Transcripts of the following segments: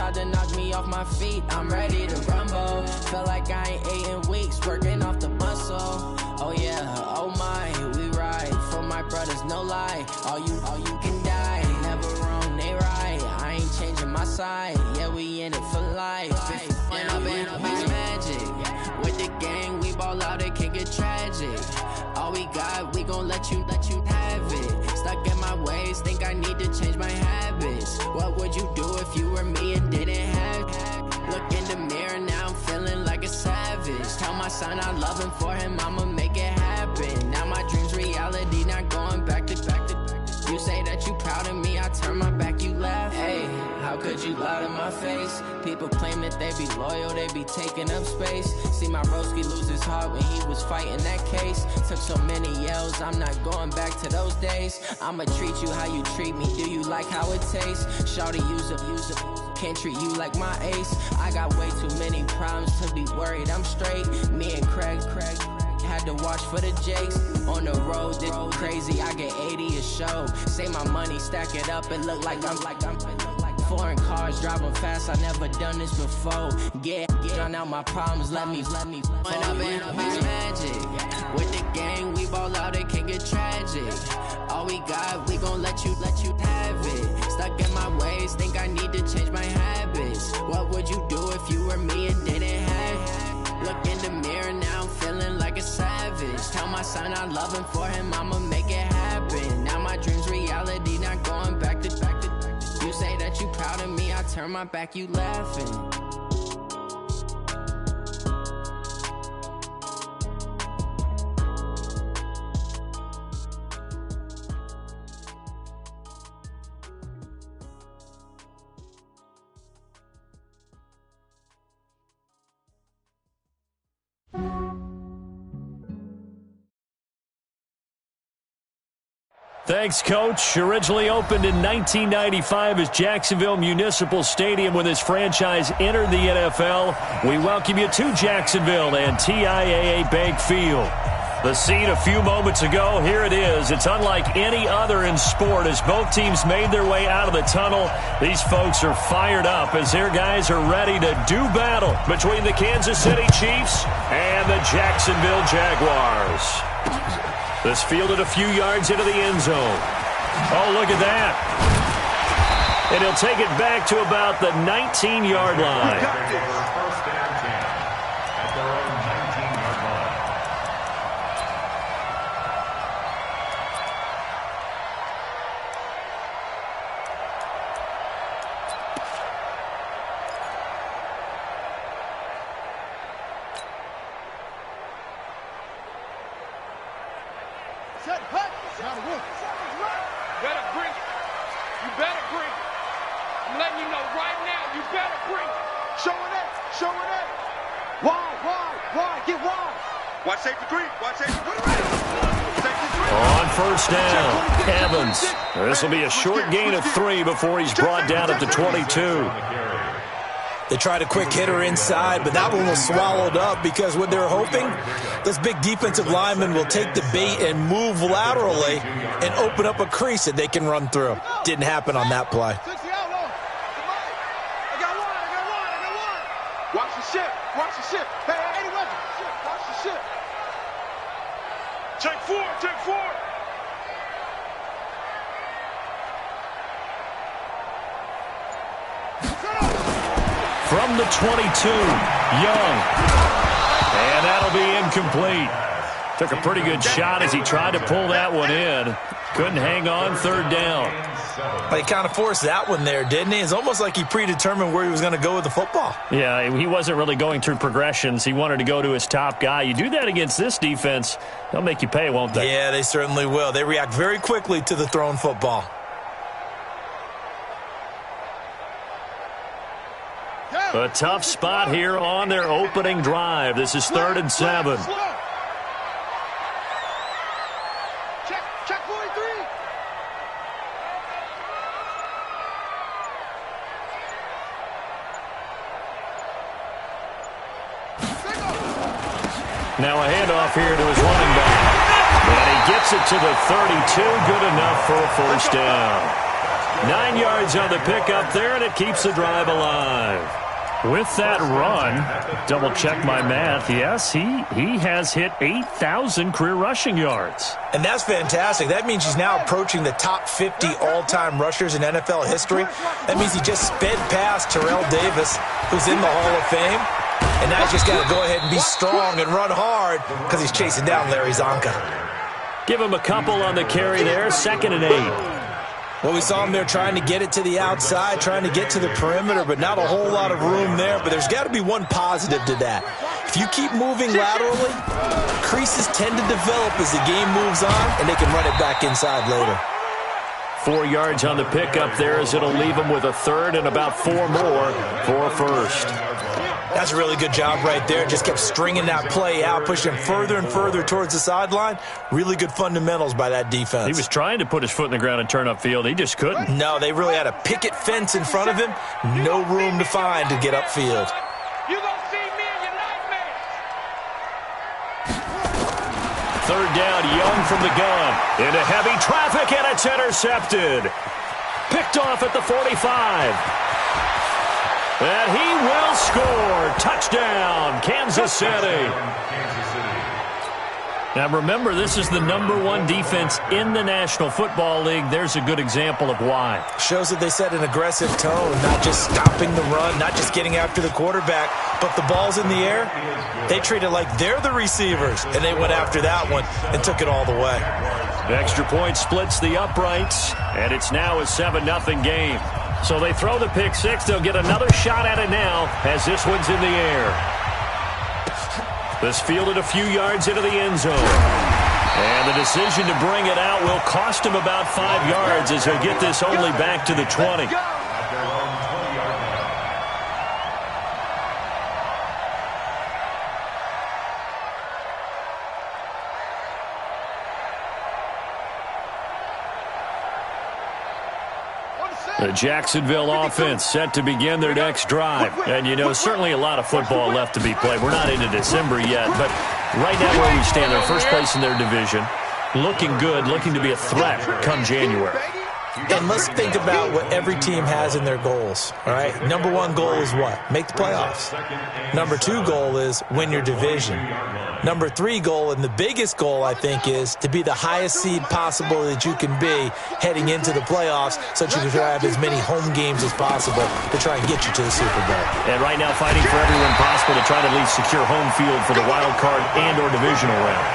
tried to knock me off my feet, I'm ready to rumble. Felt like I ain't ate in weeks, working off the muscle. Oh yeah, oh my, we ride for my brothers, no lie. All you can die, never wrong, they right. I ain't changing my side, yeah, we in it for life. When I've been magic, with the gang, we ball out, it can get tragic. All we got, we gon' let you have it. Stuck in my ways, think I need to change my habits. What would you do if you were me and didn't have it? Look in the mirror, now I'm feeling like a savage. Tell my son I love him, for him I'ma make it happen. Now my dream's reality, not going back to. You say that you proud of me, I turn my back, you laugh. Hey, how could you lie to my face? People claim that they be loyal, they be taking up space. See my broski lose his heart when he was fighting that case. Took so many yells, I'm not going back to those days. I'ma treat you how you treat me, do you like how it tastes? Shawty, use it, can't treat you like my ace. I got way too many problems to be worried, I'm straight. Me and Craig had to watch for the Jakes. On the road, this crazy, I get 80 a show. Say my money, stack it up, it look like I'm foreign cars, driving fast, I never done this before. Get on out my problems, let me When I've been magic, with the gang, we ball out, it can get tragic. All we got, we gon' let you have it. Stuck in my ways, think I need to change my habits. What would you do if you were me and didn't have it? Look in the mirror, now I'm feeling like a savage. Tell my son I love him, for him I'ma make it happen. Now my dream's reality, not going back to. You say that you proud of me, I turn my back, you laughing. Thanks, Coach. Originally opened in 1995 as Jacksonville Municipal Stadium when this franchise entered the NFL. We welcome you to Jacksonville and TIAA Bank Field. The scene a few moments ago, here it is. It's unlike any other in sport as both teams made their way out of the tunnel. These folks are fired up as their guys are ready to do battle between the Kansas City Chiefs and the Jacksonville Jaguars. This fielded a few yards into the end zone. Oh, look at that. And he'll take it back to about the 19-yard line. First down 10 at their own 19-yard line. Set, hut. Gotta work. Better bring it. You better bring it. I'm letting you know right now, you better bring it. Showing it. Wide. Get wide. Watch safety green. Watch safety green. On first down, Evans. This will be a short gain of 3 before he's brought down at the 22. They tried a quick hitter inside, but that one was swallowed up because what they're hoping, this big defensive lineman will take the bait and move laterally and open up a crease that they can run through. Didn't happen on that play. I got one. Watch the ship. Hey, Eddie Weber. Watch the ship. Check four. From the 22, Young. And that'll be incomplete. Took a pretty good shot as he tried to pull that one in. Couldn't hang on, third down. But he kind of forced that one there, didn't he? It's almost like he predetermined where he was going to go with the football. Yeah, he wasn't really going through progressions. He wanted to go to his top guy. You do that against this defense, they'll make you pay, won't they? Yeah, they certainly will. They react very quickly to the thrown football. A tough spot here on their opening drive. This is 3rd and 7. Check 43. Now a handoff here to his running back. And he gets it to the 32. Good enough for a first down. 9 yards on the pickup there, and it keeps the drive alive. With that run, double-check my math, yes, he has hit 8,000 career rushing yards. And that's fantastic. That means he's now approaching the top 50 all-time rushers in NFL history. That means he just sped past Terrell Davis, who's in the Hall of Fame. And now he's just got to go ahead and be strong and run hard because he's chasing down Larry Zonka. Give him a couple on the carry there, 2nd and 8. Well, we saw him there trying to get it to the outside, trying to get to the perimeter, but not a whole lot of room there. But there's got to be one positive to that. If you keep moving laterally, creases tend to develop as the game moves on, and they can run it back inside later. 4 yards on the pickup there as it'll leave him with a 3rd and about 4 more for a 1st. That's a really good job right there. Just kept stringing that play out, pushing further and further towards the sideline. Really good fundamentals by that defense. He was trying to put his foot in the ground and turn upfield. He just couldn't. No, they really had a picket fence in front of him. No room to find to get upfield. You gonna see me in your nightmares. 3rd down, Young from the gun. Into heavy traffic, and it's intercepted. Picked off at the 45. And he will score. Touchdown, Kansas City. Now remember, this is the #1 defense in the National Football League. There's a good example of why. Shows that they set an aggressive tone, not just stopping the run, not just getting after the quarterback, but the ball's in the air. They treat it like they're the receivers, and they went after that one and took it all the way. The extra point splits the uprights, and it's now a 7-0 game. So they throw the pick six. They'll get another shot at it now as this one's in the air. This fielded a few yards into the end zone. And the decision to bring it out will cost him about 5 yards as he'll get this only back to the 20. The Jacksonville offense set to begin their next drive. And, you know, certainly a lot of football left to be played. We're not into December yet, but right now where we stand, they're first place in their division. Looking good, looking to be a threat come January. And let's think about what every team has in their goals, all right? #1 goal is what? Make the playoffs. #2 goal is win your division. #3 goal, and the biggest goal, I think, is to be the highest seed possible that you can be heading into the playoffs so that you can have as many home games as possible to try and get you to the Super Bowl. And right now fighting for everyone possible to try to at least secure home field for the wild card and or divisional round.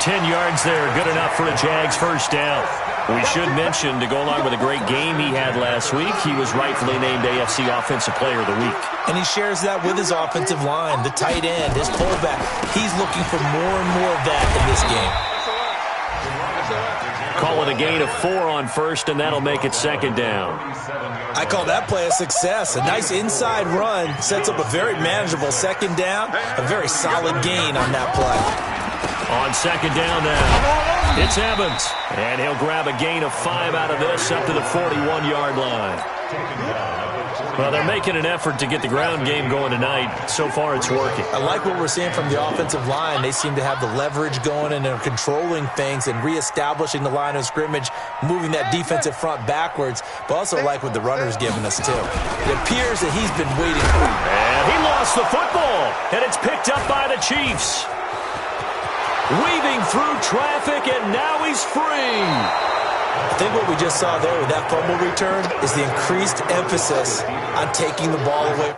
10 yards there, good enough for a Jags first down. We should mention, to go along with a great game he had last week, he was rightfully named AFC Offensive Player of the Week. And he shares that with his offensive line, the tight end, his fullback. He's looking for more and more of that in this game. Call it a gain of 4 on first, and that'll make it 2nd down. I call that play a success. A nice inside run sets up a very manageable 2nd down, a very solid gain on that play. On 2nd down now, it's Evans, and he'll grab a gain of 5 out of this up to the 41-yard line. Well, they're making an effort to get the ground game going tonight. So far, it's working. I like what we're seeing from the offensive line. They seem to have the leverage going, and they're controlling things and reestablishing the line of scrimmage, moving that defensive front backwards, but also like what the runner's giving us, too. It appears that he's been waiting. And he lost the football, and it's picked up by the Chiefs. Weaving through traffic, and now he's free. I think what we just saw there with that fumble return is the increased emphasis on taking the ball away.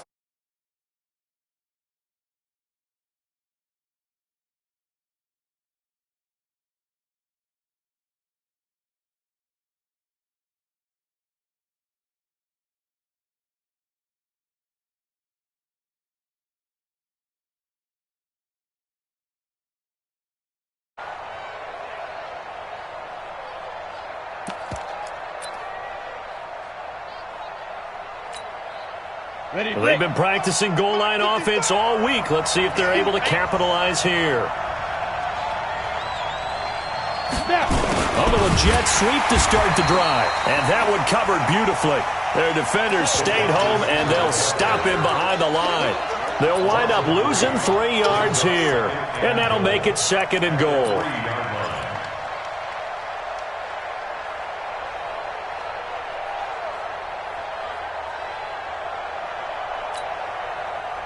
They've been practicing goal line offense all week. Let's see if they're able to capitalize here. A little jet sweep to start the drive. And that one covered beautifully. Their defenders stayed home, and they'll stop him behind the line. They'll wind up losing 3 yards here. And that'll make it 2nd and goal.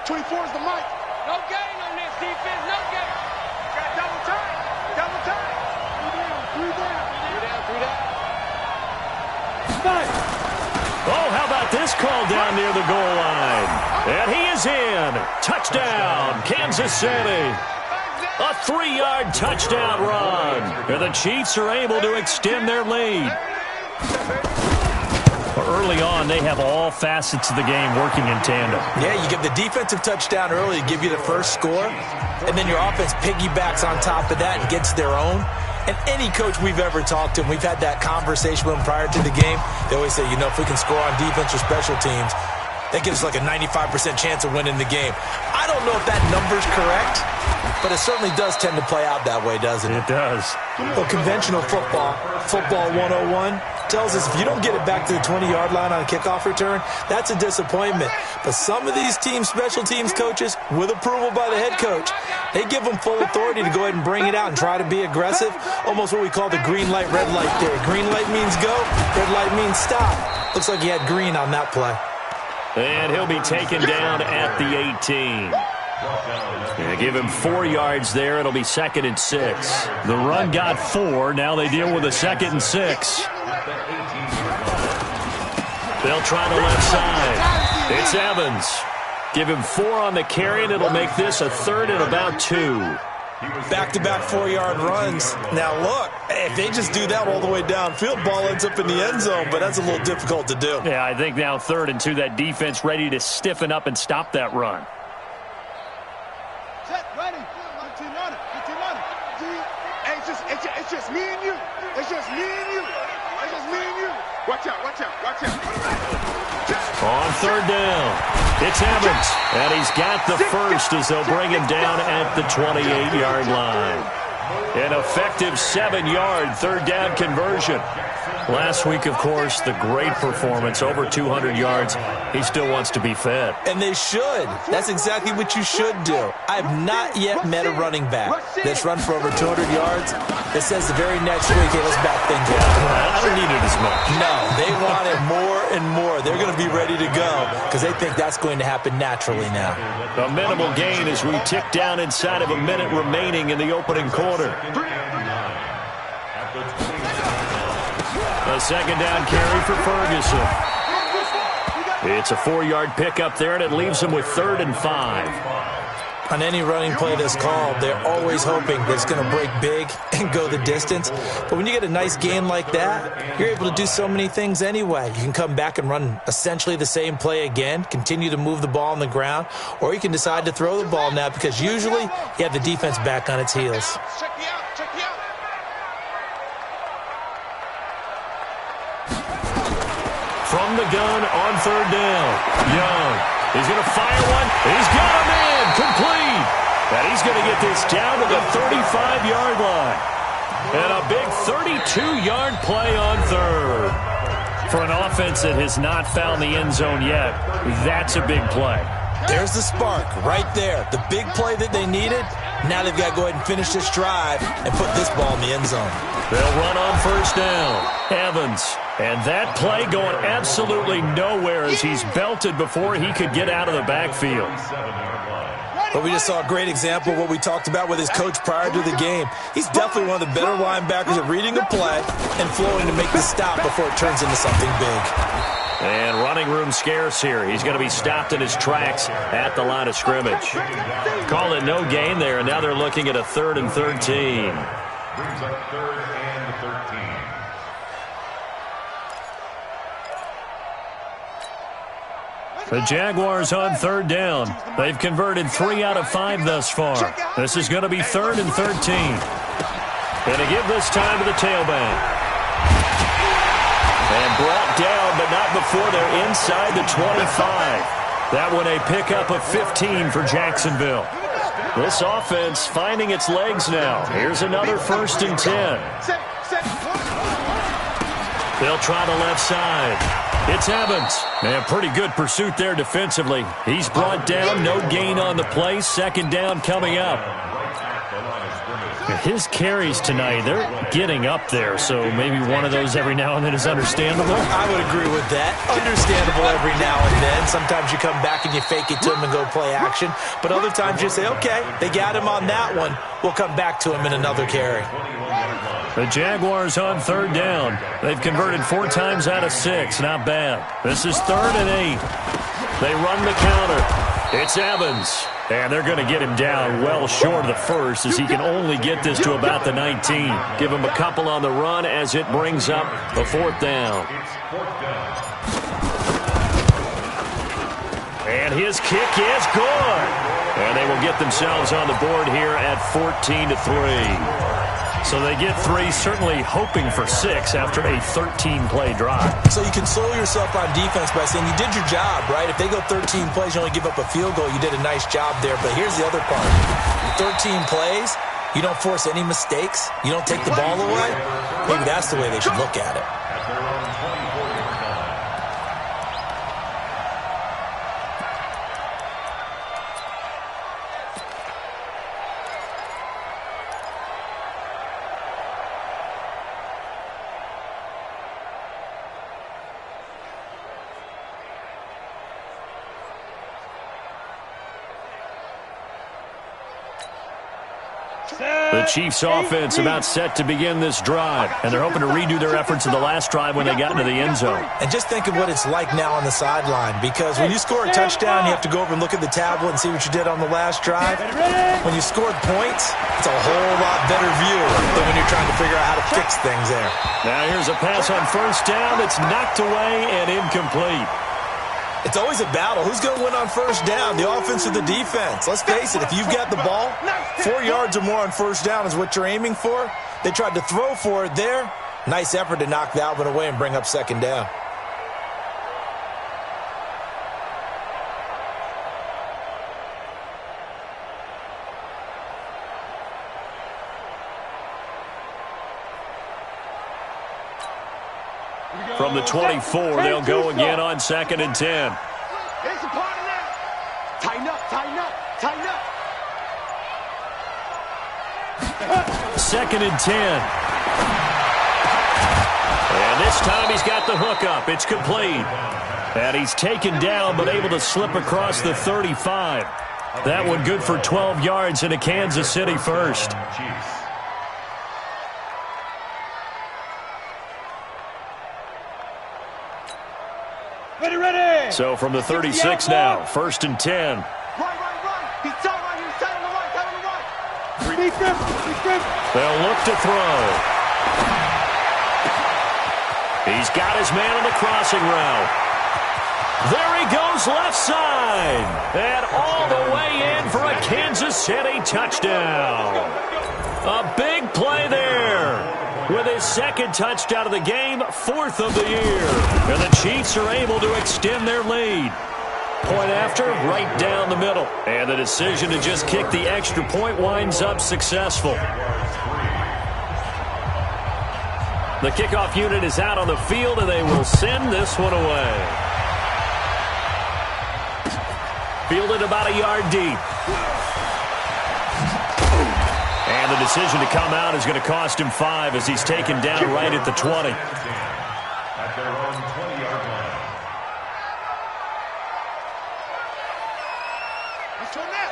24 is the mic. No gain on this defense, no gain. Got double time. Double time. Three down. Oh, how about this call down near the goal line? And he is in. Touchdown, Kansas City. A 3-yard touchdown run. And the Chiefs are able to extend their lead. Early on, they have all facets of the game working in tandem. Yeah, you give the defensive touchdown early to give you the first score, and then your offense piggybacks on top of that and gets their own. And any coach we've ever talked to, and we've had that conversation with them prior to the game, they always say, you know, if we can score on defense or special teams, that gives us like a 95% chance of winning the game. I don't know if that number's correct, but it certainly does tend to play out that way, doesn't it? It does. Well, conventional football 101, tells us if you don't get it back to the 20-yard line on a kickoff return, that's a disappointment. But some of these special teams coaches, with approval by the head coach, they give them full authority to go ahead and bring it out and try to be aggressive, almost what we call the green light, red light theory. Green light means go, red light means stop. Looks like he had green on that play. And he'll be taken down at the 18. Yeah, give him 4 yards there. It'll be 2nd and 6. The run got 4. Now they deal with a 2nd and 6. They'll try the left side. It's Evans. Give him 4 on the carry, and it'll make this a 3rd and about 2. Back-to-back 4-yard runs. Now, look, if they just do that all the way downfield, ball ends up in the end zone, but that's a little difficult to do. Yeah, I think now 3rd and 2, that defense ready to stiffen up and stop that run. Set, ready. 15 on it. 15 on it. It's just me and you. It's just me and you. It's just me and you. Watch out, watch out, watch out. On 3rd down, it's Evans, and he's got the first as they'll bring him down at the 28-yard line. An effective 7-yard 3rd down conversion. Last week, of course, the great performance, over 200 yards. He still wants to be fed. And they should. That's exactly what you should do. I have not yet met a running back that's run for over 200 yards that says the very next week, hey, let's back things up. I don't need it as much. No, they want it more and more. They're going to be ready to go because they think that's going to happen naturally now. A minimal gain as we tick down inside of a minute remaining in the opening quarter. A 2nd down carry for Ferguson. It's a 4-yard pickup there, and it leaves him with 3rd and 5. On any running play that's called, they're always hoping that it's going to break big and go the distance. But when you get a nice gain like that, you're able to do so many things anyway. You can come back and run essentially the same play again, continue to move the ball on the ground, or you can decide to throw the ball now because usually you have the defense back on its heels. Check me out, check me out. From the gun on 3rd down, Young. He's going to fire one. He's got him in. Complete. And he's going to get this down to the 35-yard line. And a big 32-yard play on 3rd. For an offense that has not found the end zone yet, that's a big play. There's the spark right there. The big play that they needed. Now they've got to go ahead and finish this drive and put this ball in the end zone. They'll run on 1st down. Evans. And that play going absolutely nowhere as he's belted before he could get out of the backfield. But we just saw a great example of what we talked about with his coach prior to the game. He's definitely one of the better linebackers at reading a play and flowing to make the stop before it turns into something big. And running room scarce here. He's going to be stopped in his tracks at the line of scrimmage. Call it no gain there, and now they're looking at a 3rd and 13. Brings up 3rd and 13. The Jaguars on 3rd down. They've converted 3 out of 5 thus far. This is going to be 3rd and 13. Going to give this time to the tailback. And brought down, but not before they're inside the 25. That one a pickup of 15 for Jacksonville. This offense finding its legs now. Here's another 1st and 10. They'll try the left side. It's Evans. Man, pretty good pursuit there defensively. He's brought down, no gain on the play. 2nd down coming up. His carries tonight, they're getting up there, so maybe one of those every now and then is understandable. I would agree with that. Understandable every now and then. Sometimes you come back and you fake it to him and go play action. But other times you say, okay, they got him on that one. We'll come back to him in another carry. The Jaguars on third down. They've converted 4 times out of 6. Not bad. This is 3rd and 8. They run the counter. It's Evans. And they're going to get him down well short of the first as he can only get this to about the 19. Give him a couple on the run as it brings up the 4th down. And his kick is good. And they will get themselves on the board here at 14-3. So they get 3, certainly hoping for 6 after a 13-play drive. So you console yourself on defense by saying you did your job, right? If they go 13 plays, you only give up a field goal, you did a nice job there. But here's the other part. 13 plays, you don't force any mistakes, you don't take the ball away. Maybe that's the way they should look at it. The Chiefs offense about set to begin this drive, and they're hoping to redo their efforts in the last drive when they got into the end zone. And just think of what it's like now on the sideline, because when you score a touchdown, you have to go over and look at the tablet and see what you did on the last drive. When you scored points, it's a whole lot better view than when you're trying to figure out how to fix things there. Now here's a pass on 1st down that's knocked away and incomplete. It's always a battle. Who's going to win on 1st down, the offense or the defense? Let's face it, if you've got the ball, 4 yards or more on 1st down is what you're aiming for. They tried to throw for it there. Nice effort to knock that one away and bring up 2nd down. From the 24, they'll go again on 2nd and 10. It's a part of that. Tighten up, tighten up, tighten up. 2nd and 10. And this time he's got the hook up. It's complete. And he's taken down but able to slip across the 35. That one good for 12 yards in a Kansas City first. Ready. So from the 36 now, 1st and 10. Right. He's tight right here. Tight on the right. Defense. They'll look to throw. He's got his man on the crossing route. There he goes left side. And all the way in for a Kansas City touchdown. A big play there. With his 2nd touchdown of the game, 4th of the year. And the Chiefs are able to extend their lead. Point after, right down the middle. And the decision to just kick the extra point winds up successful. The kickoff unit is out on the field, and they will send this one away. Fielded about a yard deep. And the decision to come out is going to cost him 5 as he's taken down right at the 20. At their own 20-yard line.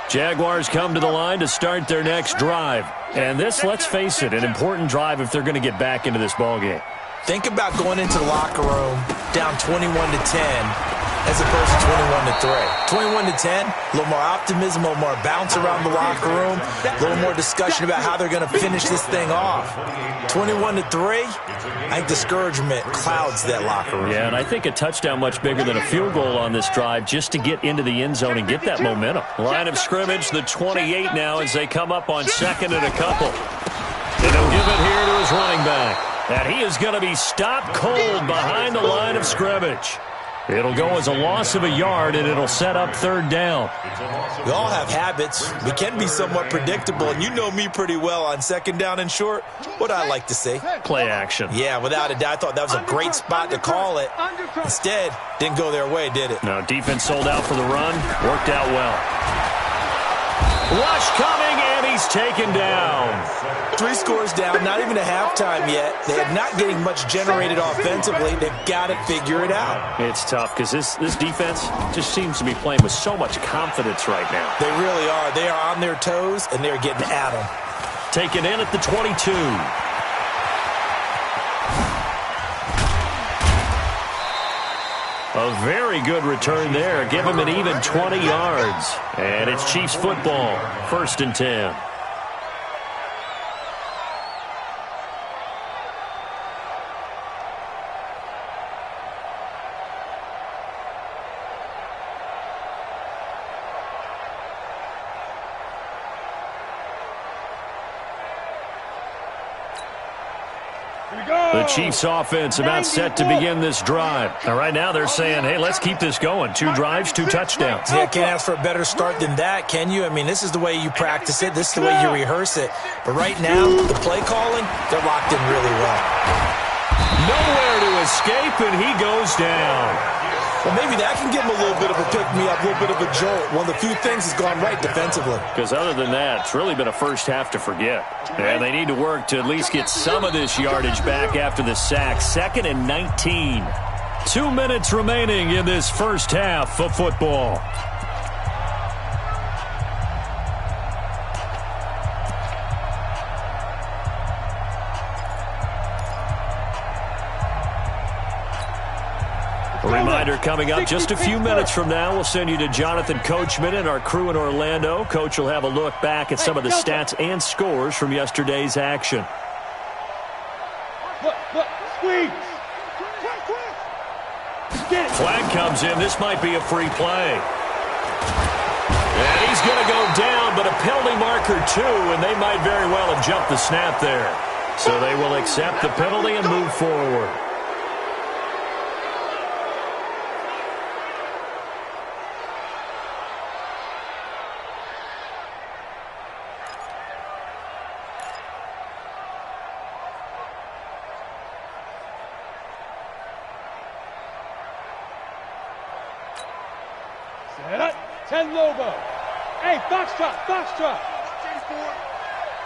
Jaguars come to the line to start their next drive. And this, let's face it, an important drive if they're going to get back into this ballgame. Think about going into the locker room down 21-10 as opposed to 21-3. 21-10, a little more optimism, a little more bounce around the locker room, a little more discussion about how they're going to finish this thing off. 21-3, I think discouragement clouds that locker room. Yeah, and I think a touchdown much bigger than a field goal on this drive just to get into the end zone and get that momentum. Line of scrimmage, the 28 now as they come up on 2nd and a couple. And they'll give it here to his running back. And he is going to be stopped cold behind the line of scrimmage. It'll go as a loss of a yard, and it'll set up 3rd down. We all have habits. We can be somewhat predictable, and you know me pretty well on 2nd down and short. What I like to say? Play action. Yeah, without a doubt. I thought that was a great spot to call it. Instead, didn't go their way, did it? No, defense sold out for the run. Worked out well. Rush coming, and he he's taken down. 3 scores down, not even a halftime yet. They are not getting much generated offensively. They've got to figure it out. It's tough because this defense just seems to be playing with so much confidence right now. They really are. They are on their toes, and they're getting at them. Taken in at the 22. A very good return there. Give him an even 20 yards. And it's Chiefs football. 1st and 10. The Chiefs offense about set to begin this drive. Now, right now they're saying, hey, let's keep this going. 2 drives, 2 touchdowns. Yeah, can't ask for a better start than that, can you? I mean, this is the way you practice it. This is the way you rehearse it. But right now, the play calling, they're locked in really well. Nowhere to escape, and he goes down. Well, maybe that can give him a little bit of a pick-me-up, a little bit of a jolt. One of the few things has gone right defensively. Because other than that, it's really been a first half to forget. And they need to work to at least get some of this yardage back after the sack. 2nd and 19. 2 minutes remaining in this first half of football. A reminder coming up just a few minutes from now. We'll send you to Jonathan Coachman and our crew in Orlando. Coach will have a look back at some of the stats and scores from yesterday's action. Squeeze. Flag comes in. This might be a free play. And he's going to go down, but a penalty marker too, and they might very well have jumped the snap there. So they will accept the penalty and move forward. Ten Lobo. Hey, foxtrot.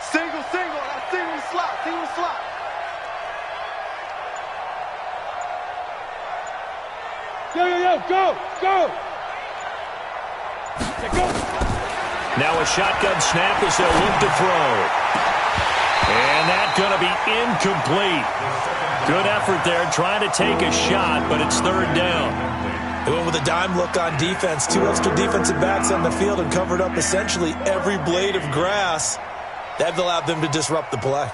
Single. Single slot. Yo, go. Now a shotgun snap as they'll look to throw. And that's going to be incomplete. Good effort there, trying to take a shot, but it's 3rd down. They went with a dime look on defense. 2 extra defensive backs on the field and covered up essentially every blade of grass. That allowed them to disrupt the play.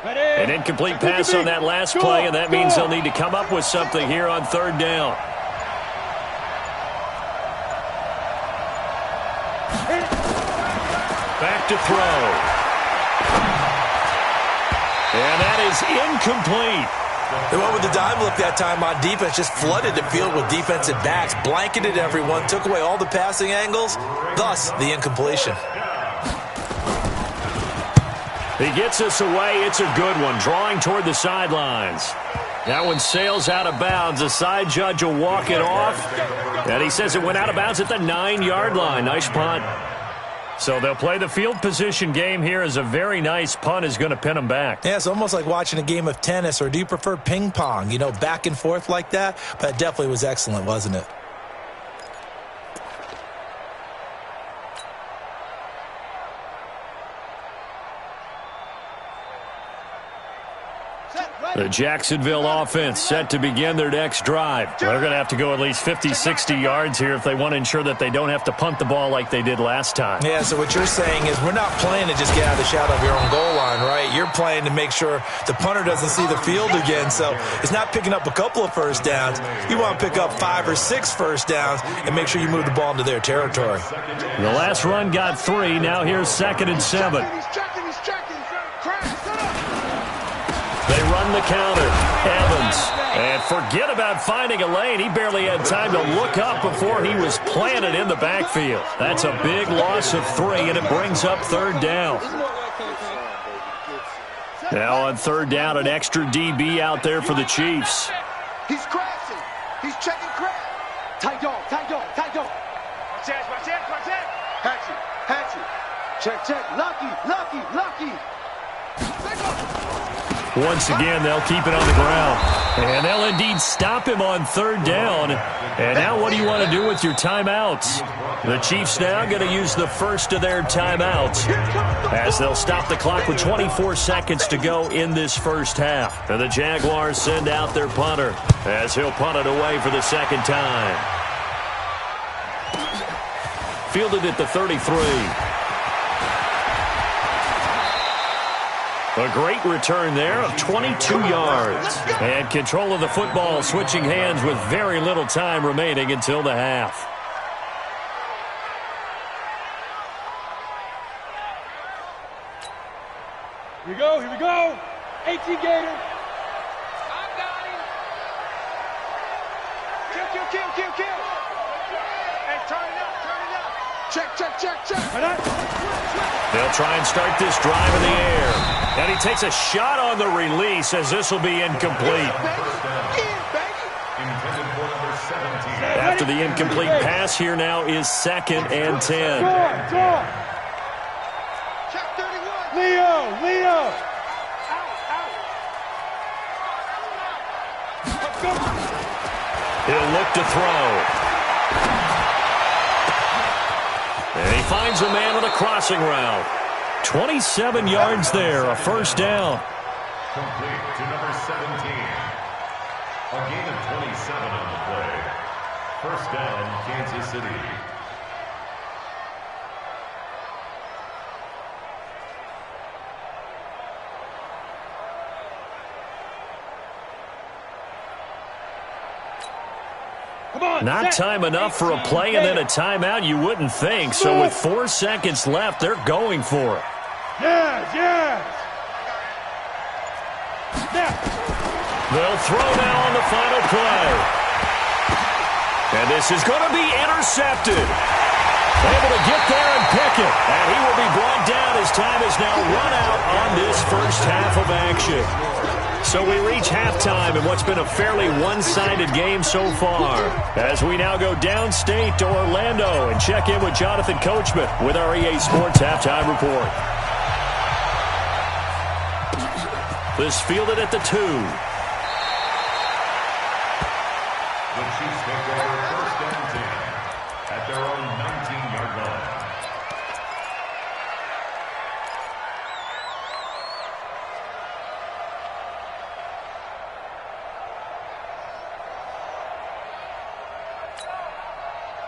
An incomplete pass on that last play, and that means they'll need to come up with something here on 3rd down. Back to throw. And that is incomplete. They went with the dime look that time on defense, just flooded the field with defensive backs, blanketed everyone, took away all the passing angles, thus the incompletion. He gets us away. It's a good one, drawing toward the sidelines. That one sails out of bounds. The side judge will walk it off. And he says it went out of bounds at the 9-yard line. Nice punt. So they'll play the field position game here as a very nice punt is going to pin them back. Yeah, it's almost like watching a game of tennis, or do you prefer ping pong? You know, back and forth like that? But it definitely was excellent, wasn't it? The Jacksonville offense set to begin their next drive. They're going to have to go at least 50, 60 yards here if they want to ensure that they don't have to punt the ball like they did last time. Yeah, so what you're saying is we're not playing to just get out of the shadow of your own goal line, right? You're playing to make sure the punter doesn't see the field again. So it's not picking up a couple of first downs. You want to pick up 5 or 6 first downs and make sure you move the ball into their territory. The last run got 3. Now here's 2nd and 7. He's checking. They run the counter. Evans. And forget about finding a lane. He barely had time to look up before he was planted in the backfield. That's a big loss of 3, and it brings up 3rd down. Now on 3rd down, an extra DB out there for the Chiefs. He's crashing. He's checking crash. Tight dog, tight dog, tight dog. Watch out, watch out, watch out. Hatchet, hatchet. Check, check. Lucky, lucky, lucky. Once again, they'll keep it on the ground. And they'll indeed stop him on 3rd down. And now what do you want to do with your timeouts? The Chiefs now going to use the first of their timeouts as they'll stop the clock with 24 seconds to go in this first half. And the Jaguars send out their punter as he'll punt it away for the 2nd time. Fielded at the 33. A great return there of 22 yards. And control of the football switching hands with very little time remaining until the half. Here we go, here we go. 18 Gator. I got him. Kill, kill, kill, kill, kill. Hey, turn it up, turn it up. Check, check, check, check. They'll try and start this drive in the air. And he takes a shot on the release as this will be incomplete. After the incomplete pass, here now is 2nd and 10. Leo, Leo. He'll look to throw. And he finds a man on a crossing route. 27 yards there, a 1st down. Complete to number 17. A gain of 27 on the play. 1st down, Kansas City. Not time enough for a play and then a timeout, you wouldn't think. So with 4 seconds left, they're going for it. Yes, yes. They'll throw now on the final play. And this is going to be intercepted. Able to get there and pick it. And he will be brought down as time is now run out on this first half of action. So we reach halftime in what's been a fairly one-sided game so far. As we now go downstate to Orlando and check in with Jonathan Coachman with our EA Sports Halftime Report. This fielded at the 2. The Chiefs take over 1st and 10 at their own 19-yard line.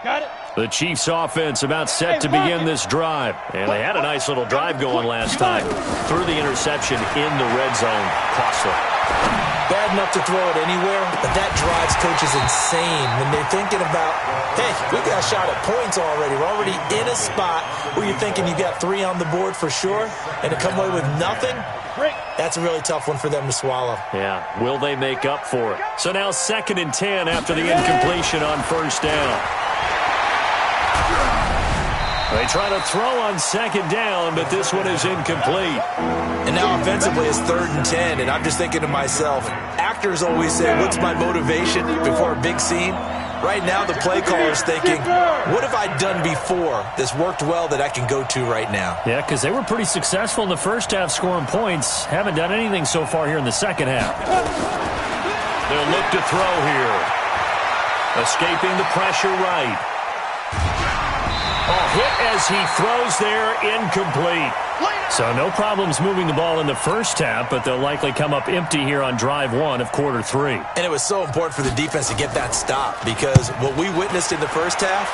Got it. The Chiefs offense about set to begin this drive. And they had a nice little drive going last time. Threw the interception in the red zone. Costly. Bad enough to throw it anywhere, but that drives coaches insane when they're thinking about, hey, we got a shot at points already. We're already in a spot where you're thinking you got 3 on the board for sure, and to come away with nothing, that's a really tough one for them to swallow. Yeah, will they make up for it? So now 2nd and 10 after the incompletion on 1st down. They try to throw on 2nd down, but this one is incomplete. And now offensively it's 3rd and 10, and I'm just thinking to myself, actors always say, what's my motivation before a big scene? Right now the play caller's thinking, what have I done before that's worked well that I can go to right now? Yeah, because they were pretty successful in the first half scoring points. Haven't done anything so far here in the second half. They'll look to throw here. Escaping the pressure right. Hit as he throws there, incomplete. So no problems moving the ball in the first half, but they'll likely come up empty here on drive 1 of quarter 3. And it was so important for the defense to get that stop because what we witnessed in the first half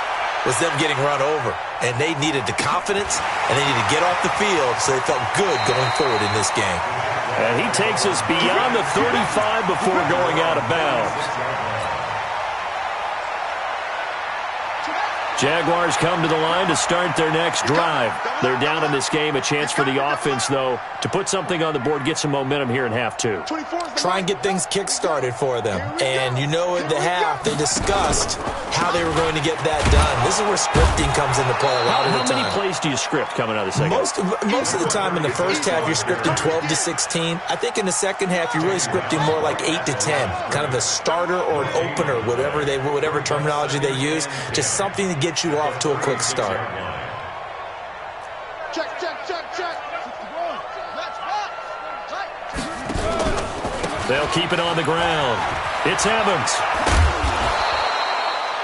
was them getting run over. And they needed the confidence, and they needed to get off the field so they felt good going forward in this game. And he takes us beyond the 35 before going out of bounds. Jaguars come to the line to start their next drive. They're down in this game. A chance for the offense, though, to put something on the board, get some momentum here in half two. Try and get things kick-started for them. And you know at the half, they discussed how they were going to get that done. This is where scripting comes into play a lot of the time. How many plays do you script coming out of the second? Most of the time in the first half, you're scripting 12 to 16. I think in the second half, you're really scripting more like 8 to 10. Kind of a starter or an opener, whatever terminology they use. Just something to get you off to a quick start. Check. They'll keep it on the ground. It's Evans.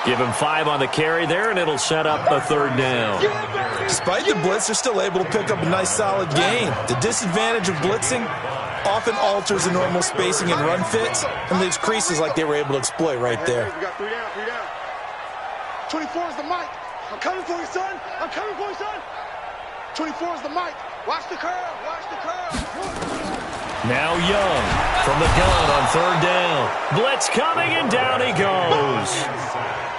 Give him 5 on the carry there, and it'll set up a third down. Despite the blitz, they're still able to pick up a nice, solid gain. The disadvantage of blitzing often alters the normal spacing and run fits and leaves creases like they were able to exploit right there. We got 3 down. 24 is the mic. I'm coming for you, son. 24 is the mic. Watch the curve. Now Young from the gun on third down. Blitz coming, and down he goes.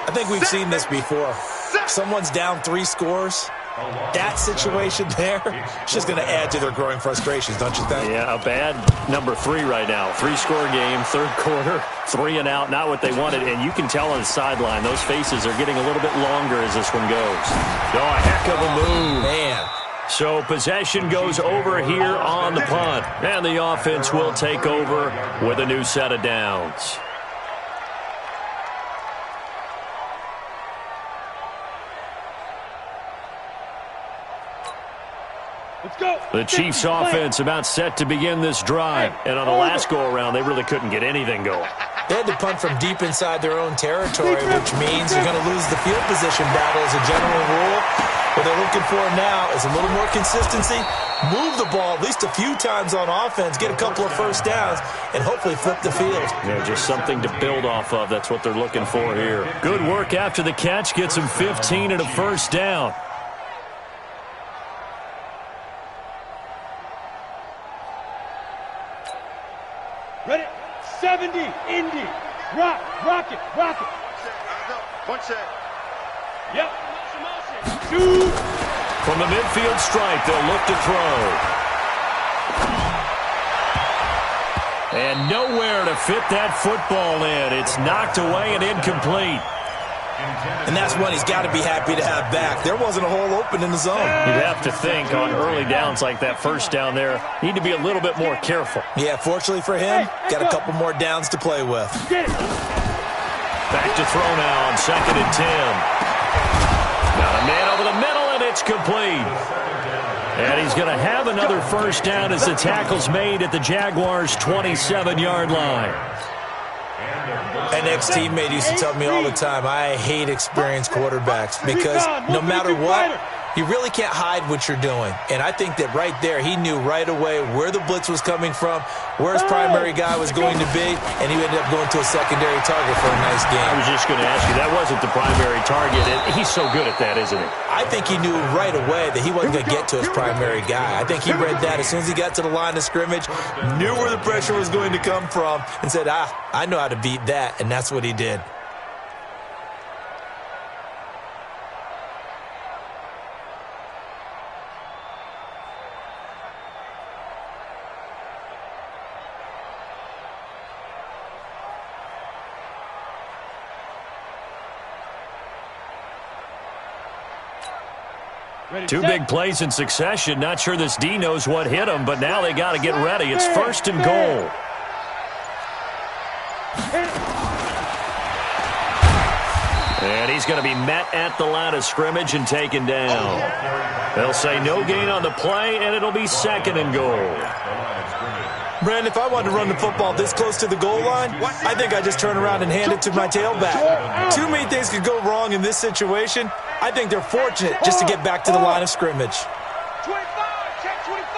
I think we've seen this before. Someone's down 3 scores. That situation there, it's just going to add to their growing frustrations, don't you think? Yeah, a bad number 3 right now. 3-score game, third quarter, 3 and out, not what they wanted. And you can tell on the sideline, those faces are getting a little bit longer as this one goes. Oh, a heck of a move. Man. So possession goes over here on the punt. And the offense will take over with a new set of downs. The Chiefs offense about set to begin this drive. And on the last go-around, they really couldn't get anything going. They had to punt from deep inside their own territory, which means you're going to lose the field position battle as a general rule. What they're looking for now is a little more consistency, move the ball at least a few times on offense, get a couple of first downs, and hopefully flip the field. Yeah, just something to build off of. That's what they're looking for here. Good work after the catch. Gets him 15 and a first down. Ready? 70, Indy. Rock it. One check. Yep. Shoot. From the midfield stripe, they'll look to throw. And nowhere to fit that football in. It's knocked away and incomplete. And that's one he's got to be happy to have back. There wasn't a hole open in the zone. You'd have to think on early downs like that first down there, need to be a little bit more careful. Yeah, fortunately for him, got a couple more downs to play with. Back to throw now on 2nd and 10. Got a man over the middle, and it's complete. And he's going to have another first down as the tackle's made at the Jaguars' 27-yard line. An ex-teammate used to tell me all the time, I hate experienced quarterbacks because no matter what, you really can't hide what you're doing. And I think that right there, he knew right away where the blitz was coming from, where his primary guy was going to be, and he ended up going to a secondary target for a nice game. I was just going to ask you, that wasn't the primary target, and he's so good at that, isn't he? I think he knew right away that he wasn't going to get to his primary guy. I think he read that as soon as he got to the line of scrimmage, knew where the pressure was going to come from, and said, I know how to beat that, and that's what he did. Two big plays in succession. Not sure this D knows what hit him, but now they got to get ready. It's 1st and goal. And he's going to be met at the line of scrimmage and taken down. They'll say no gain on the play, and it'll be 2nd and goal. Brandon, if I wanted to run the football this close to the goal line, I think I'd just turn around and hand it to my tailback. Too many things could go wrong in this situation. I think they're fortunate just to get back to the line of scrimmage. 25, check 25.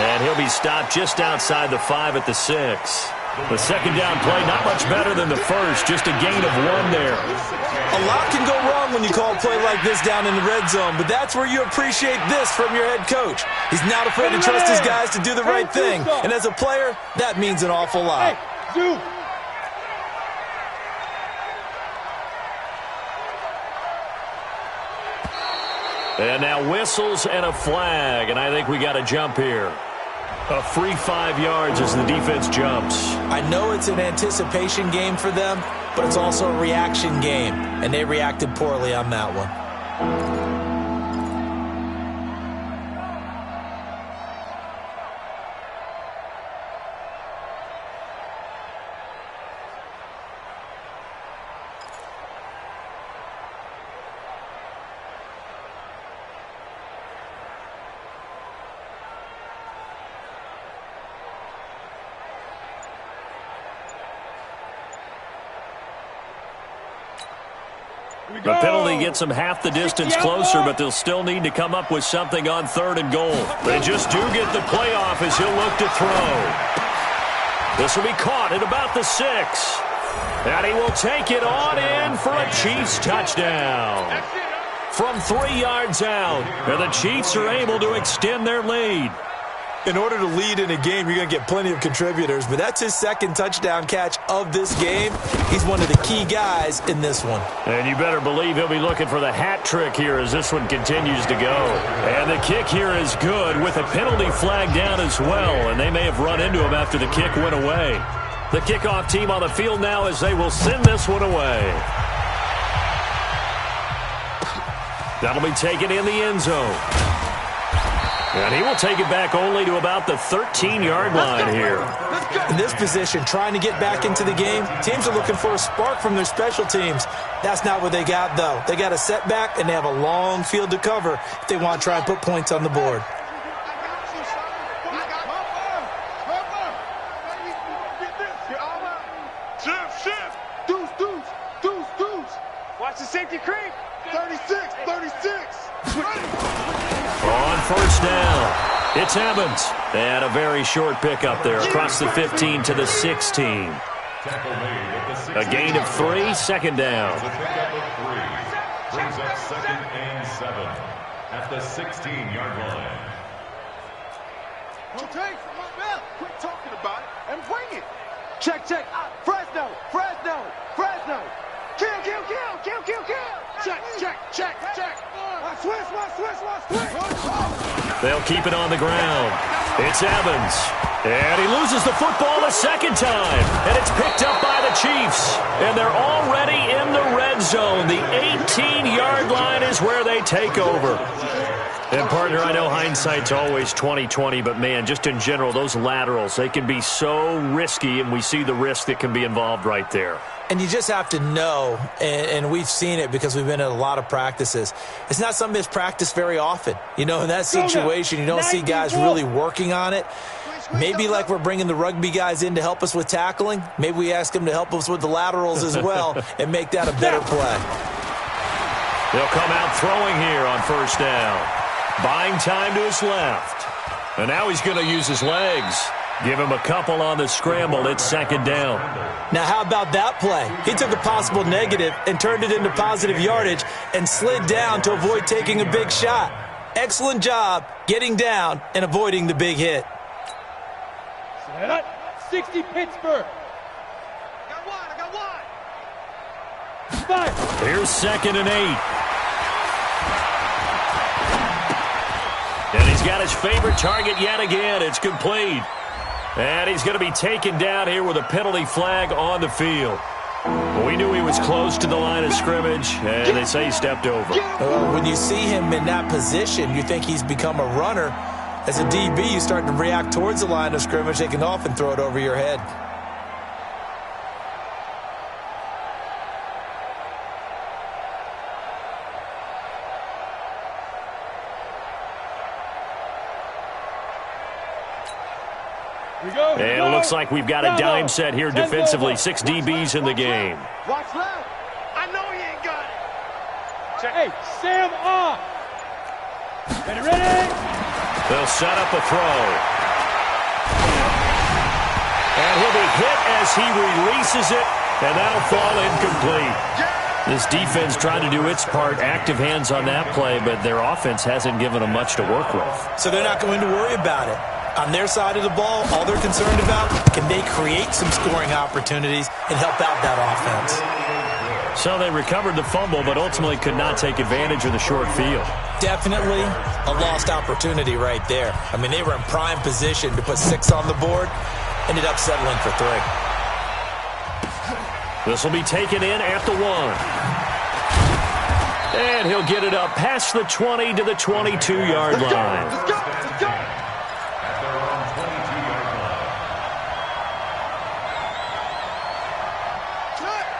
And he'll be stopped just outside the 5 at the 6. The second down play, not much better than the first, just a gain of 1 there. A lot can go wrong when you call a play like this down in the red zone, but that's where you appreciate this from your head coach. He's not afraid to trust his guys to do the right thing, and as a player, that means an awful lot. And now whistles and a flag, and I think we got a jump here. A free 5 yards as the defense jumps. I know it's an anticipation game for them, but it's also a reaction game, and they reacted poorly on that one. The penalty gets them half the distance closer, but they'll still need to come up with something on 3rd and goal. They just do get the playoff as he'll look to throw. This will be caught at about the 6. And he will take it on in for a Chiefs touchdown. From 3 yards out, and the Chiefs are able to extend their lead. In order to lead in a game, you're going to get plenty of contributors, but that's his 2nd touchdown catch of this game. He's one of the key guys in this one. And you better believe he'll be looking for the hat trick here as this one continues to go. And the kick here is good with a penalty flag down as well, and they may have run into him after the kick went away. The kickoff team on the field now as they will send this one away. That'll be taken in the end zone. And he will take it back only to about the 13-yard line here. In this position, trying to get back into the game, teams are looking for a spark from their special teams. That's not what they got, though. They got a setback, and they have a long field to cover if they want to try and put points on the board. Watch the safety creep. 36. On 1st down, it's Evans. And a very short pickup there across the 15 to the 16. A gain of 3, 2nd down. A pickup of 3 brings up 2nd and 7 at the 16-yard line. Okay, quit talking about it and bring it. Check. Fresno. Kill. Check. Switch. They'll keep it on the ground. It's Evans. And he loses the football a 2nd time. And it's picked up by the Chiefs. And they're already in the red zone. The 18-yard line is where they take over. And, partner, I know hindsight's always 20/20, but, man, just in general, those laterals, they can be so risky, and we see the risk that can be involved right there. And you just have to know, and we've seen it because we've been at a lot of practices. It's not something that's practiced very often. You know, in that situation, you don't see guys really working on it. Maybe like we're bringing the rugby guys in to help us with tackling. Maybe we ask them to help us with the laterals as well and make that a better play. They'll come out throwing here on 1st down. Buying time to his left. And now he's going to use his legs. Give him a couple on the scramble. It's 2nd down. Now, how about that play? He took a possible negative and turned it into positive yardage and slid down to avoid taking a big shot. Excellent job getting down and avoiding the big hit. 60 Pittsburgh. I got one. 5. Here's 2nd and 8. And he's got his favorite target yet again. It's complete. And he's going to be taken down here with a penalty flag on the field. We knew he was close to the line of scrimmage, and they say he stepped over. When you see him in that position, you think he's become a runner. As a DB, you start to react towards the line of scrimmage. They can often throw it over your head. And it looks like we've got a dime set here defensively. 6 DBs in the game. Watch left. I know he ain't got it. Check. Hey, Sam off. Ready? They'll set up a throw. And he'll be hit as he releases it, and that'll fall incomplete. This defense tried to do its part, active hands on that play, but their offense hasn't given them much to work with. So they're not going to worry about it. On their side of the ball, all they're concerned about, can they create some scoring opportunities and help out that offense? So they recovered the fumble, but ultimately could not take advantage of the short field. Definitely a lost opportunity right there. I mean, they were in prime position to put 6 on the board. Ended up settling for 3. This will be taken in at the 1. And he'll get it up past the 20 to the 22-yard line. Let's go. Let's go. At their own 22-yard line.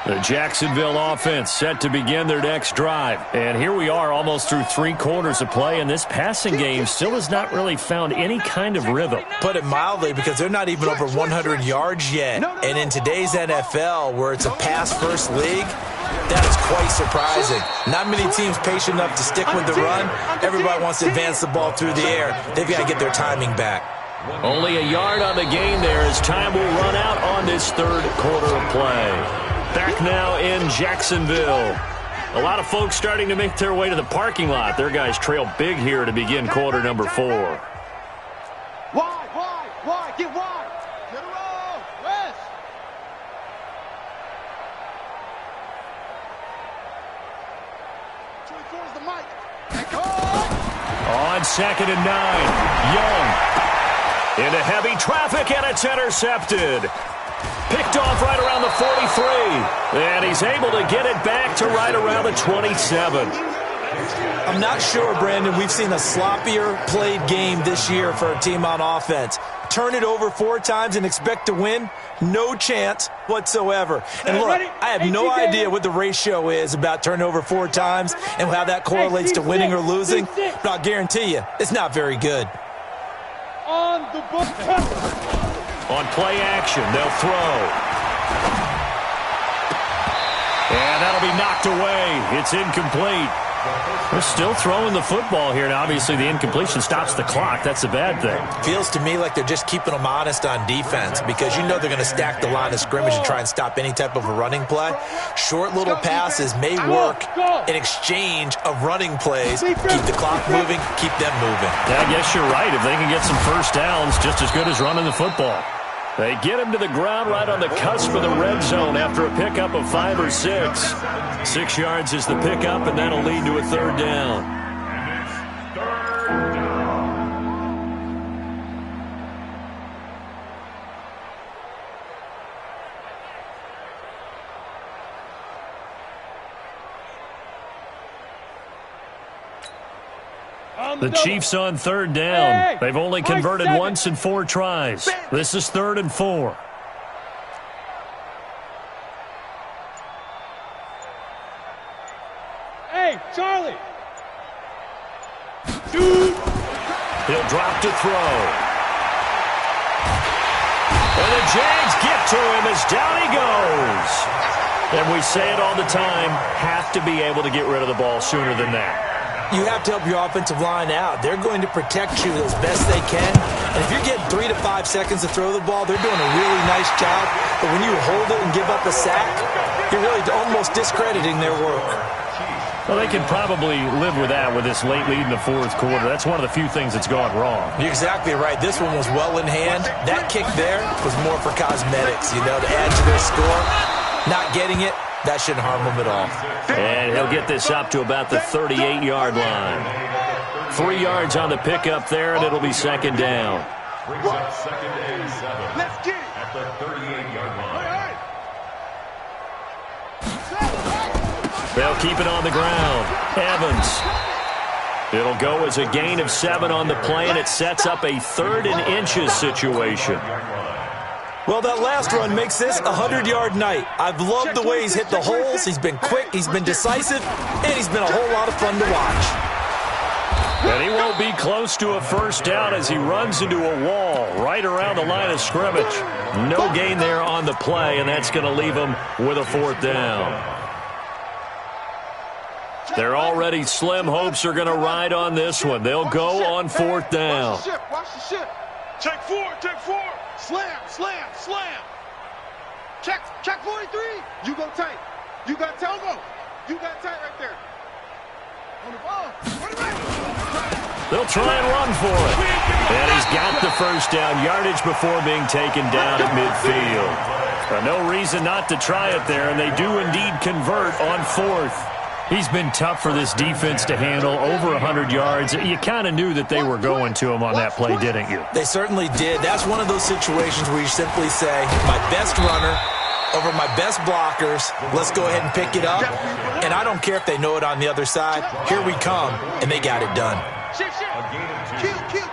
The Jacksonville offense set to begin their next drive. And here we are almost through 3 quarters of play, and this passing game still has not really found any kind of rhythm. Put it mildly, because they're not even over 100 yards yet. And in today's NFL, where it's a pass-first league, that is quite surprising. Not many teams patient enough to stick with the run. Everybody wants to advance the ball through the air. They've got to get their timing back. Only a yard on the game there as time will run out on this third quarter of play. Back now in Jacksonville. A lot of folks starting to make their way to the parking lot. Their guys trail big here to begin quarter number 4. Wide. Get wide. Get a roll. West. Is the mic. On 2nd and 9, Young into heavy traffic, and it's intercepted. Picked off right around the 43, and he's able to get it back to right around the 27. I'm not sure, Brandon, we've seen a sloppier played game this year for a team on offense. Turn it over 4 times and expect to win? No chance whatsoever. And look, I have no idea what the ratio is about turning over 4 times and how that correlates to winning or losing, but I'll guarantee you, it's not very good. On the book. On play action, they'll throw. And that'll be knocked away. It's incomplete. They're still throwing the football here, and obviously the incompletion stops the clock. That's a bad thing. Feels to me like they're just keeping them honest on defense, because you know they're going to stack the line of scrimmage and try and stop any type of a running play. Short little passes may work in exchange of running plays. Keep the clock moving, keep them moving. Yeah, I guess you're right. If they can get some first downs, just as good as running the football. They get him to the ground right on the cusp of the red zone after a pickup of 5 or 6. 6 yards is the pickup, and that'll lead to a 3rd down. Third down. The Chiefs on 3rd down. They've only converted once in 4 tries. This is 3rd and 4. Hey, Charlie. Dude. He'll drop to throw. And the Jags get to him as down he goes. And we say it all the time, have to be able to get rid of the ball sooner than that. You have to help your offensive line out. They're going to protect you as best they can. And if you're getting 3 to 5 seconds to throw the ball, they're doing a really nice job. But when you hold it and give up a sack, you're really almost discrediting their work. Well, they can probably live with that with this late lead in the 4th quarter. That's one of the few things that's gone wrong. You're exactly right. This one was well in hand. That kick there was more for cosmetics, you know, to add to their score. Not getting it, that shouldn't harm them at all. And he'll get this up to about the 38-yard line. 3 yards on the pickup there, and it'll be 2nd down. Brings up 2nd and 7. Let's get it. At the 38-yard line. They'll keep it on the ground. Evans. It'll go as a gain of 7 on the play, and it sets up a 3rd and inches situation. Well, that last run makes this a 100-yard night. I've loved the way he's hit the holes. He's been quick, he's been decisive, and he's been a whole lot of fun to watch. And he won't be close to a 1st down as he runs into a wall right around the line of scrimmage. No gain there on the play, and that's going to leave him with a 4th down. Their already slim hopes are going to ride on this one. They'll go on 4th down. Watch the ship. Check 4, check 4. Slam, slam, slam. Check 43. You go tight. You got Togo. You got tight right there. On the ball. They'll try and run for it. And he's got the 1st down, yardage before being taken down at midfield. But no reason not to try it there, and they do indeed convert on 4th. He's been tough for this defense to handle, over 100 yards. You kind of knew that they were going to him on that play, didn't you? They certainly did. That's one of those situations where you simply say, my best runner over my best blockers, let's go ahead and pick it up. And I don't care if they know it on the other side. Here we come, and they got it done. A gain of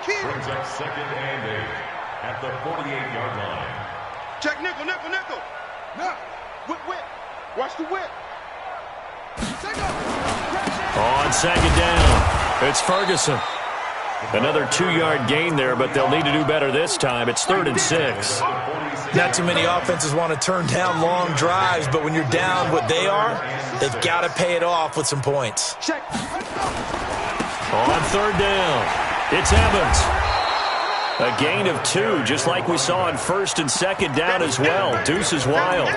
2 brings up 2nd and 8 at the 48-yard line. Check nickel. No. Whip. Watch the whip. On 2nd down, it's Ferguson. Another 2-yard gain there, but they'll need to do better this time. It's 3rd and 6. Not too many offenses want to turn down long drives, but when you're down what they are, they've got to pay it off with some points. On 3rd down, it's Evans. A gain of 2, just like we saw on 1st and 2nd down as well. Deuce is wild.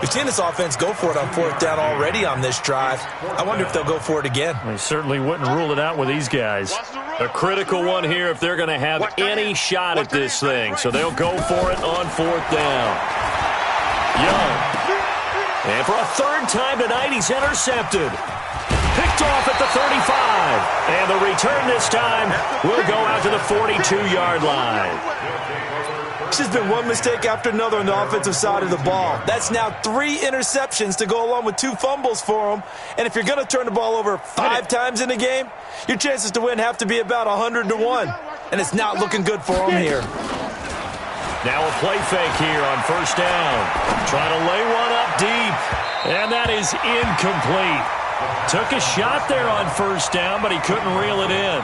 We've seen this offense go for it on 4th down already on this drive. I wonder if they'll go for it again. They certainly wouldn't rule it out with these guys. A critical one here if they're going to have any shot at this thing. So they'll go for it on 4th down. Young. And for a 3rd time tonight, he's intercepted. Picked off at the 35. And the return this time will go out to the 42-yard line. It's just been one mistake after another on the offensive side of the ball. That's now 3 interceptions to go along with 2 fumbles for them. And if you're going to turn the ball over 5 times in a game, your chances to win have to be about 100 to 1. And it's not looking good for them here. Now a play fake here on 1st down. Trying to lay one up deep. And that is incomplete. Took a shot there on 1st down, but he couldn't reel it in.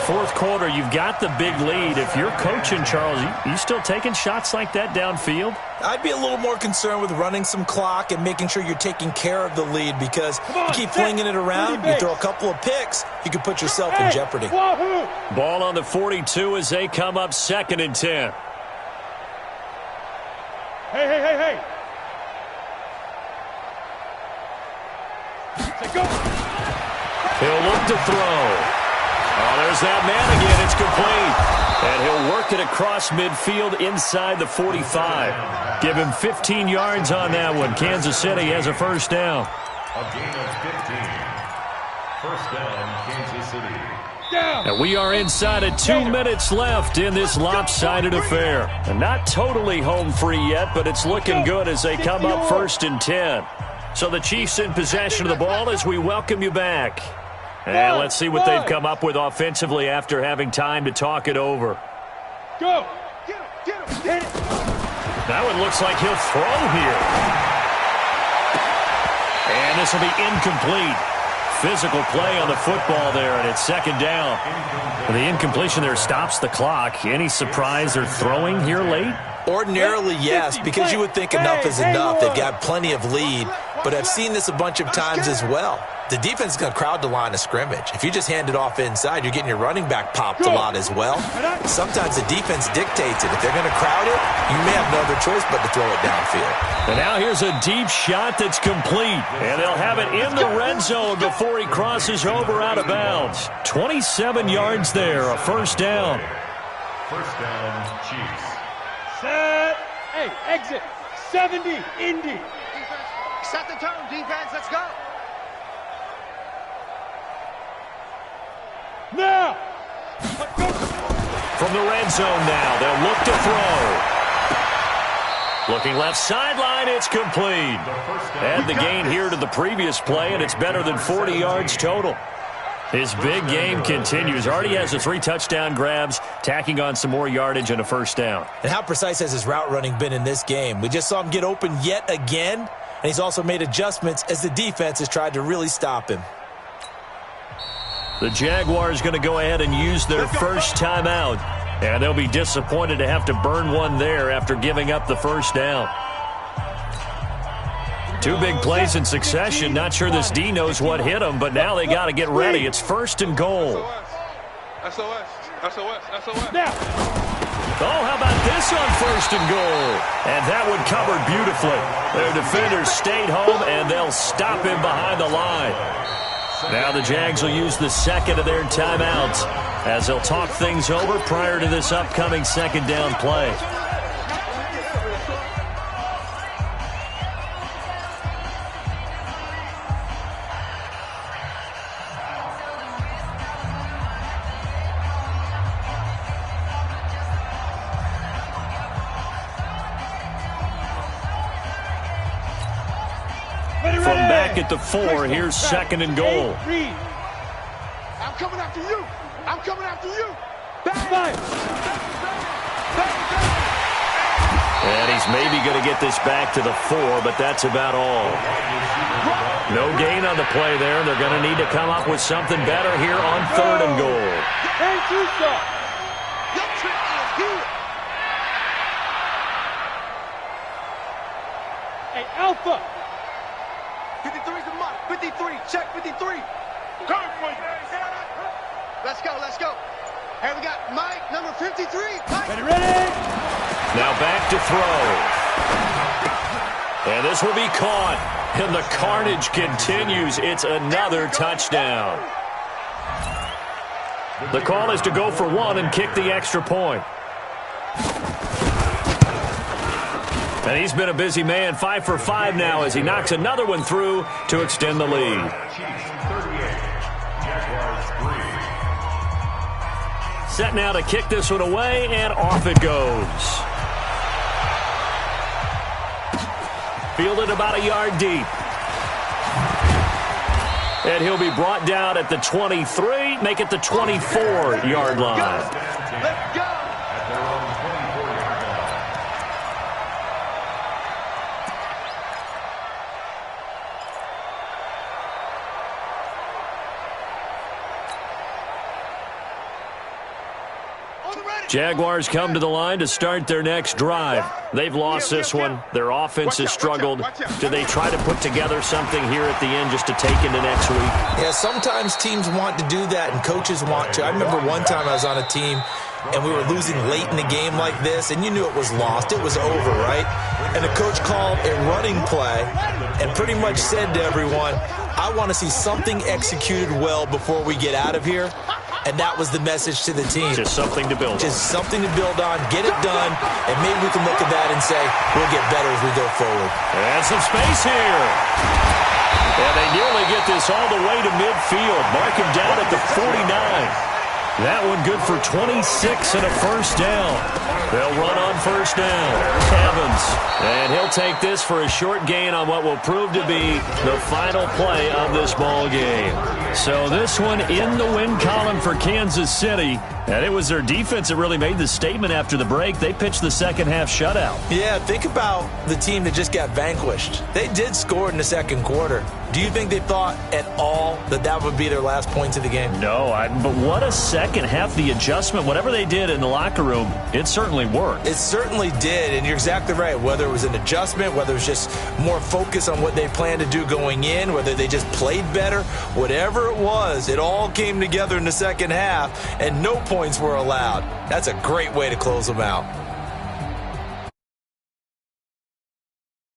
4th quarter, you've got the big lead. If you're coaching, Charles, you still taking shots like that downfield? I'd be a little more concerned with running some clock and making sure you're taking care of the lead, because you keep flinging it around, you throw a couple of picks, you can put yourself in jeopardy. Ball on the 42 as they come up 2nd and 10. Hey. He'll look to throw. Oh, there's that man again. It's complete. And he'll work it across midfield inside the 45. Give him 15 yards on that one. Kansas City has a 1st down. A gain of 15. 1st down, Kansas City. And we are inside of 2 minutes left in this lopsided affair. And not totally home free yet, but it's looking good as they come up 1st and 10. So the Chiefs in possession of the ball as we welcome you back. And let's see what they've come up with offensively after having time to talk it over. Go. Get it. That one looks like he'll throw here. And this will be incomplete. Physical play on the football there, and it's 2nd down. The incompletion there stops the clock. Any surprise they're throwing here late? Ordinarily, yes, because you would think enough is enough. They've got plenty of lead, but I've seen this a bunch of times as well. The defense is going to crowd the line of scrimmage. If you just hand it off inside, you're getting your running back popped a lot as well. Sometimes the defense dictates it. If they're going to crowd it, you may have no other choice but to throw it downfield. And now here's a deep shot that's complete. And they'll have it in the red zone before he crosses over out of bounds. 27 yards there, a 1st down. 1st down, Chiefs. Set. Hey, exit. 70, Indy. Set the tone, defense. Let's go. Now. From the red zone now, they'll look to throw. Looking left sideline, it's complete. Add the gain here to the previous play, and it's better than 40 yards total. His big game continues. Already has the 3 touchdown grabs, tacking on some more yardage and a 1st down. And how precise has his route running been in this game? We just saw him get open yet again, and he's also made adjustments as the defense has tried to really stop him. The Jaguars going to go ahead and use their first timeout, and they'll be disappointed to have to burn one there after giving up the 1st down. 2 big plays in succession. Not sure this D knows what hit him, but now they got to get ready. It's 1st and goal. SOS. Now. Oh, how about this on 1st and goal? And that one covered beautifully. Their defenders stayed home, and they'll stop him behind the line. Now the Jags will use the 2nd of their timeouts as they'll talk things over prior to this upcoming 2nd down play. From back at the 4, here's 2nd and goal. I'm coming after you. I'm coming after you. And he's maybe going to get this back to the 4, but that's about all. No gain on the play there. They're going to need to come up with something better here on 3rd and goal. Your trick is here. Hey, Alpha. 53's the mark. 53. Check 53. Let's go. Let's go. Hey, we got Mike, number 53. Mike. Ready? Now back to throw. And this will be caught. And the carnage continues. It's another touchdown. The call is to go for 1 and kick the extra point. And he's been a busy man, 5 for 5 now as he knocks another one through to extend the lead. Set now to kick this one away, and off it goes. Fielded about a yard deep. And he'll be brought down at the 23, make it the 24-yard line. Let's go. Jaguars come to the line to start their next drive. They've lost this one. Their offense has struggled. Do they try to put together something here at the end just to take into next week? Yeah, sometimes teams want to do that and coaches want to. I remember one time I was on a team and we were losing late in the game like this, and you knew it was lost. It was over, right? And the coach called a running play and pretty much said to everyone, I want to see something executed well before we get out of here. And that was the message to the team. Just something to build on. Just something to build on, get it done, and maybe we can look at that and say, we'll get better as we go forward. And some space here. And they nearly get this all the way to midfield. Mark him down at the 49. That one good for 26 and a first down. They'll run on first down. Evans. And he'll take this for a short gain on what will prove to be the final play of this ball game. So this one in the win column for Kansas City. And it was their defense that really made the statement after the break. They pitched the second half shutout. Yeah, think about the team that just got vanquished. They did score in the second quarter. Do you think they thought at all that that would be their last points of the game? No, but what a second half. The adjustment, whatever they did in the locker room, it certainly worked. It certainly did, and you're exactly right. Whether it was an adjustment, whether it was just more focus on what they planned to do going in, whether they just played better, whatever it was, it all came together in the second half, and no points were allowed. That's a great way to close them out.